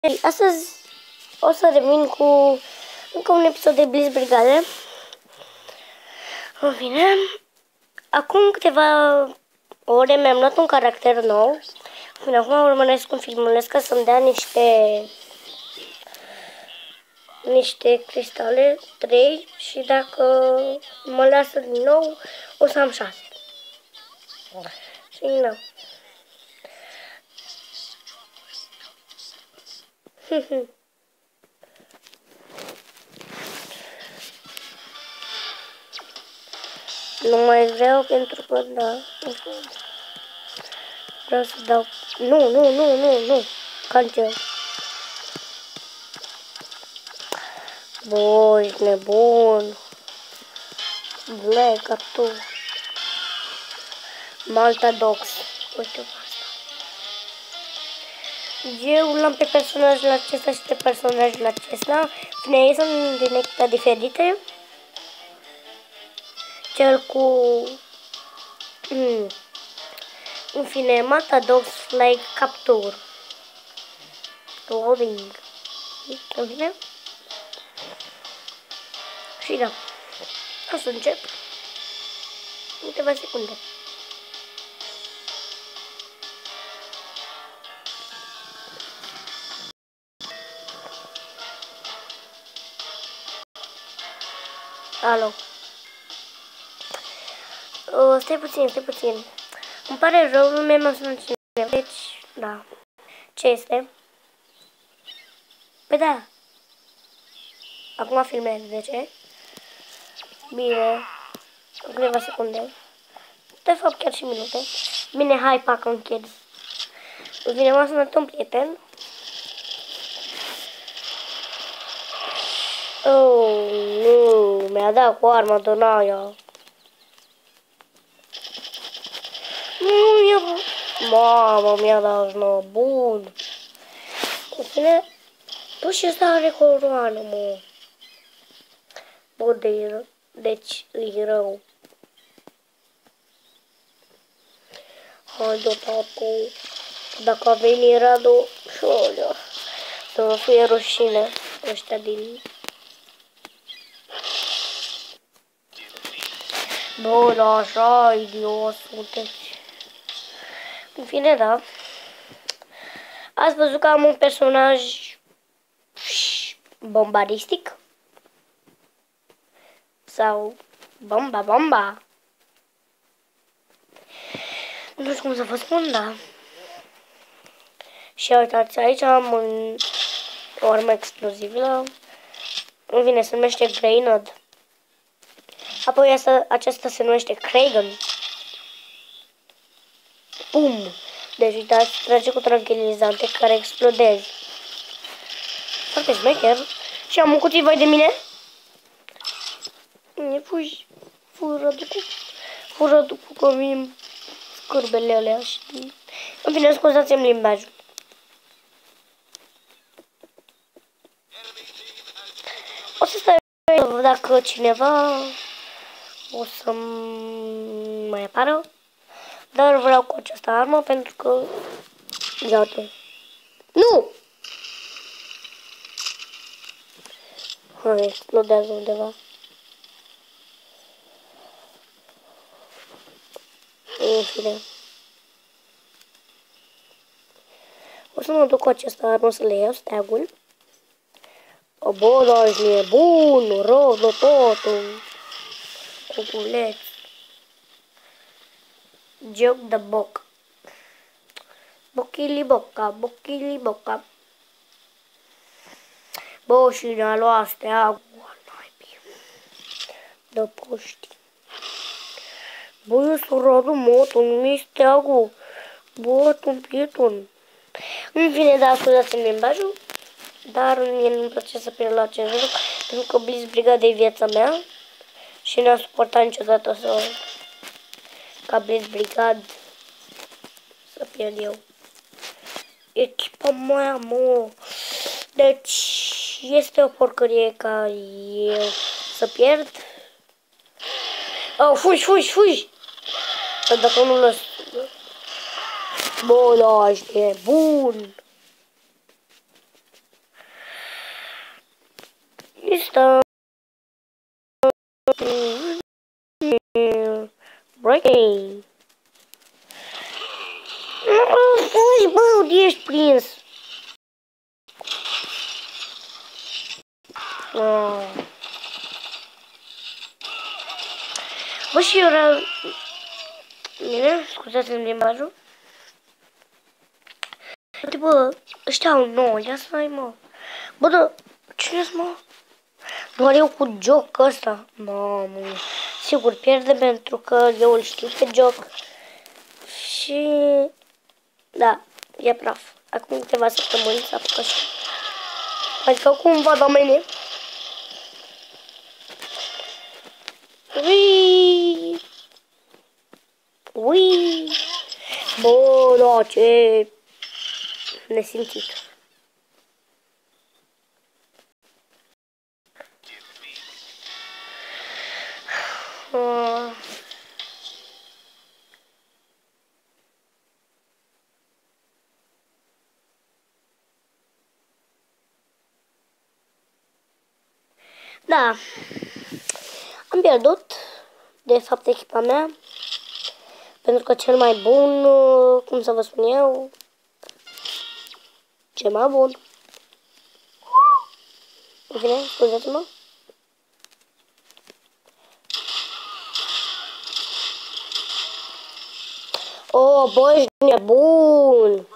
Astăzi o să revin cu încă un episod de Blitz Brigade. În fine, acum câteva ore mi-am luat un caracter nou. În fine, acum urmăresc un filmuleț ca să-mi dea niște cristale, 3, și dacă mă lasă din nou o să am 6. Și nu. Nu mai vreau pentru că da. Vreau să dau. Nu. Cancel. Boi, ești nebun. Black, tu. Malta Dogs. Uite asta. Eu l-am pe personajul acesta și pe personajul acesta. Fine, ei sunt din echipa diferite. Cel cu... În fine, Malta Dogs Flag Capture. Loading. În fine. Și da. O să încep. În câteva secunde. Alo. Stai puțin. Îmi pare rău, nu mi-am sunat cineva. Deci, da. Ce este? Păi da. Acum filmez, de ce? Bine. În câteva secunde. De fapt, chiar și minute. Bine, hai, pac, închid. Vine, m-a sunat un prieten. Oh, nu, mi-a dat cu arma din aia. Nu, mamă, mi-a dat bun. În fine, păi și ăsta are coroană, mă. Bă, deci e rău. Haide, tatu. Dacă a venit Radu, șolea, să mă fie rușine ăștia din... Bă, da, așa, idiot, sunteți. În fine, da. Ați văzut că am un personaj bombardistic? Sau bomba. Nu știu cum să vă spun, da. Și uitați, aici am o armă explozivă. În fine, se numește Grenade. Apoi aceasta se numește Kragan. Bum! Deci uitați, trage cu tranquilizante care explodezi. Foarte șmecher. Și am un cuțit, vai de mine. Fugi. Fură după că vin scârbele alea și... În fine, scuzați-mi limbajul. O să stai dacă cineva o să mai apară. Dar vreau cu această armă pentru că... Iată. Nu! Hai, explodează undeva. În fine. O să mă duc cu această armă să le iau steagul. O, bă, da, ești nebun, rău de totul. Cuculeț. Joc de boc. Bochili-boca. Bă, și ne-a luat steagul. De poști. Bă, eu sunt Radu Motu, nu-mi steagul. Bă, tu pieton. În fine, da, scuzați-mi limbajul. Dar mie nu-mi place să pierd la acest joc, pentru că Blitz Brigade e viața mea. Și n-am suportat niciodată ca Blitz Brigade să pierd eu. Echipa mea, mă. Deci este o porcărie ca eu să pierd. Oh, fugi! Dar dacă nu lăs... Bă, da, ești bun. Stun. Breaking. Fugi, bă, unde ești prins? Bă, și eu era... Bine, scuzați-mi limbajul. Bă, ăștia au 9, ia să mai mă. Bă, dar cine mă? Doar eu cu joc ăsta. Mamă, sigur pierde pentru că eu îl știu pe joc. Și... Da, e praf. Acum câteva săptămâni s-a apucat și... Adică cum văd oamenii? Ui! Ui! Bă, da, ce... nesimțit. Da, am pierdut, de fapt, echipa mea, pentru că cel mai bun, cum să vă spun eu, cel mai bun, în fine, scuzați-mă. Oh, bă, ești nebun!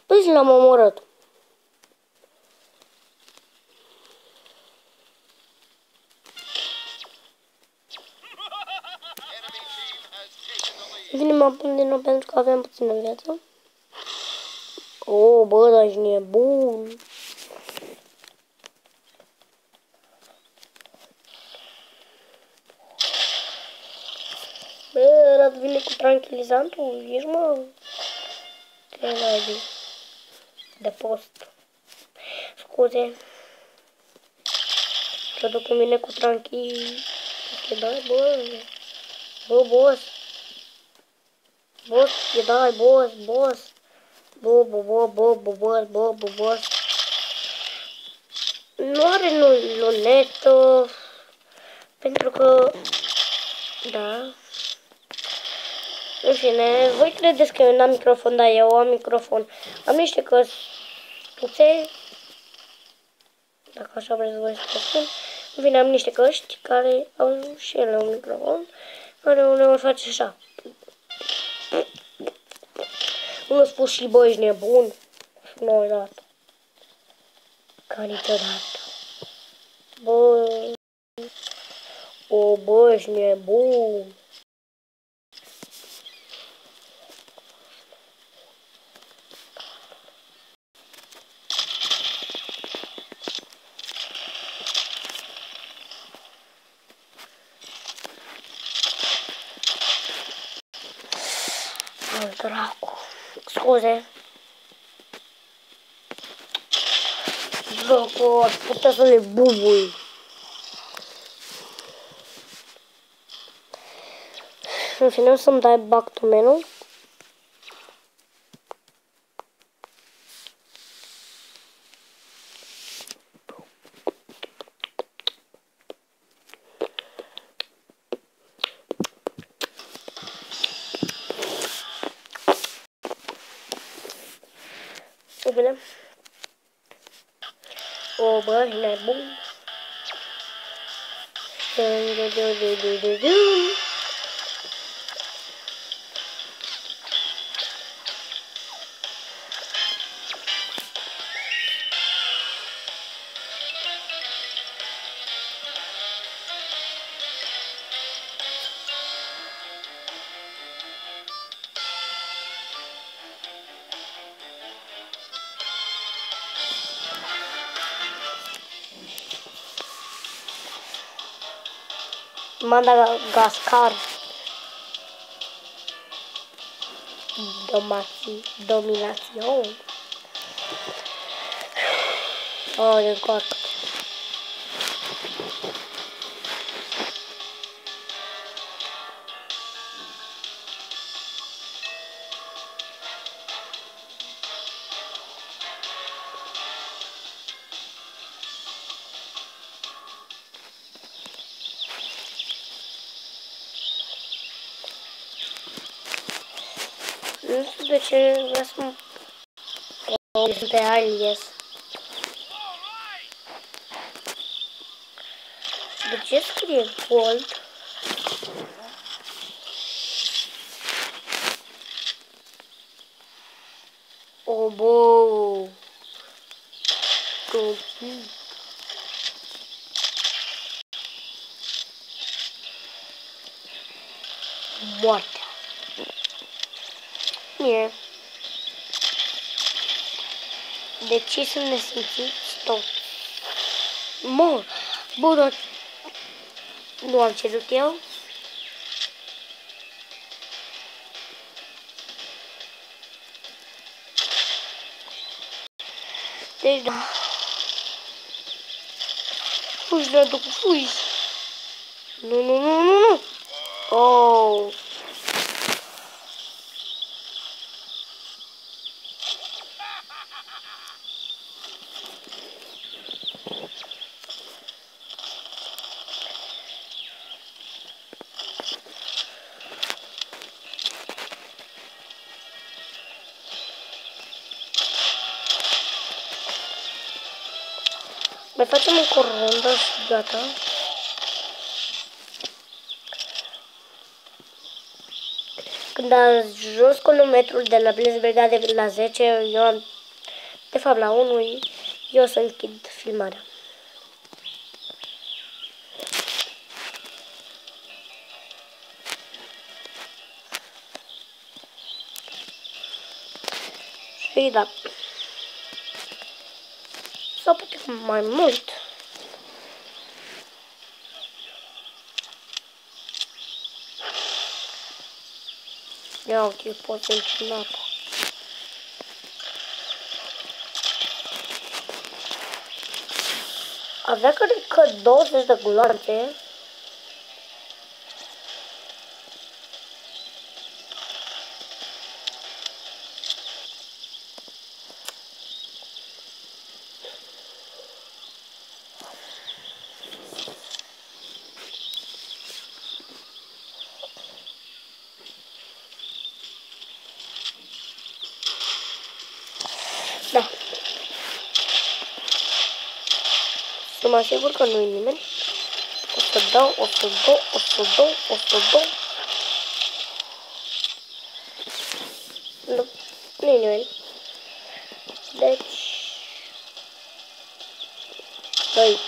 Păi și l-am omorât. Vine mă pun din nou pentru că aveam puțină viață. Oh, bă, dar ești nebun. Bă, ăla vine cu tranquilizantul, ești mă... Ce naibii. De post. Scuze. Că după mine cu tranquil. Ok, dai, bă. Bă, boss. Boss, e dai, boss, boss. Bă, bă, bă, bă, bă, boss, bă, bă, boss. Nu are lunetă. Pentru că... Da. În fine, voi credeți că eu n-am microfon, dar eu am microfon. Am niște căștuțe. Dacă așa vreți voi să spun. În fine, am niște căști care au și ele un microfon. Care uneori face așa. Nu spus și bă, ești nebun. Și nu dat. Ca niciodată. Bă. O, bă, ești nebun. Al dracu. Scuze. Dracu, ar putea să le bubui. În fine, o să-mi dai back to menu. În fine. O, bă, e nebun. Madagascar. Dominación. Oh, de God. de ce vrea să mă... Sunt pe alias. De ce scrie gold? Obo. Moartea. Bine. De ce sunt nesimțiți toți? Mor. Bă, dar nu am cerut eu. Deci da. Fugi, Radu, fugi. Nu, nu, nu, nu, nu. Oh. Mai facem încă o rundă și gata. Când ajungi cronometrul de la Blaze Brigade la 10, eu am, de fapt la 1, eu o să închid filmarea. Și da. Sau poate mai mult. Ia uite, pot să intri în apă. Avea cred că 20 de gloanțe. Da. Sunt mai sigur că nu-i nimeni. O să dau, o să dau, o să dau, o să dau. Nu, nu-i nimeni. Deci... Doi.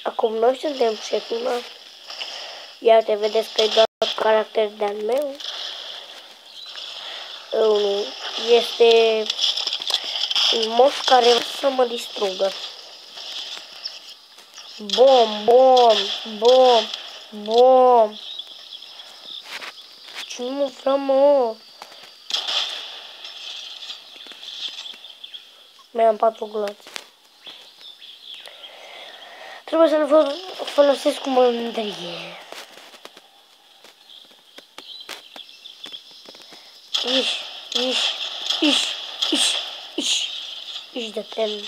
Acum noi suntem șefii mă. Iar te vedeți că e doar caracter de-al meu. Este un moș care vrea să mă distrugă. Bom, bom, bom, bom. Ce nu vreau, mă? Mai am 4 gloanțe. Trebuie să le folosesc cu mândrie. Iși de tem.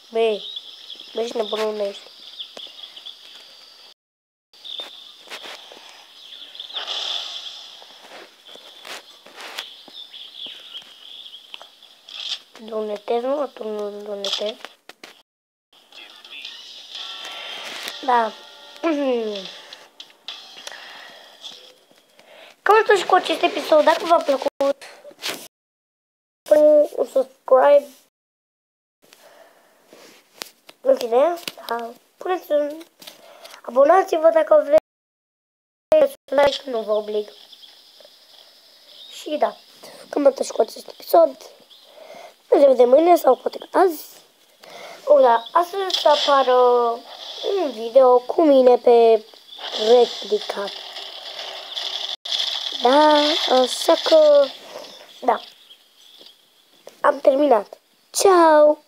Băi, ești nebunul ești. Lunetez, nu? Tu nu lunetez. Da. Cam atât și cu acest episod. Dacă v-a plăcut, puneți un subscribe. În fine, da. Puneți un... Abonați-vă dacă vreți. Like, nu vă oblig. Și da. Cam atât și cu acest episod. Ne revedem mâine sau poate că azi. O, da. Astăzi să apară un video cu mine pe replica. Da, așa că, da, am terminat. Ciao!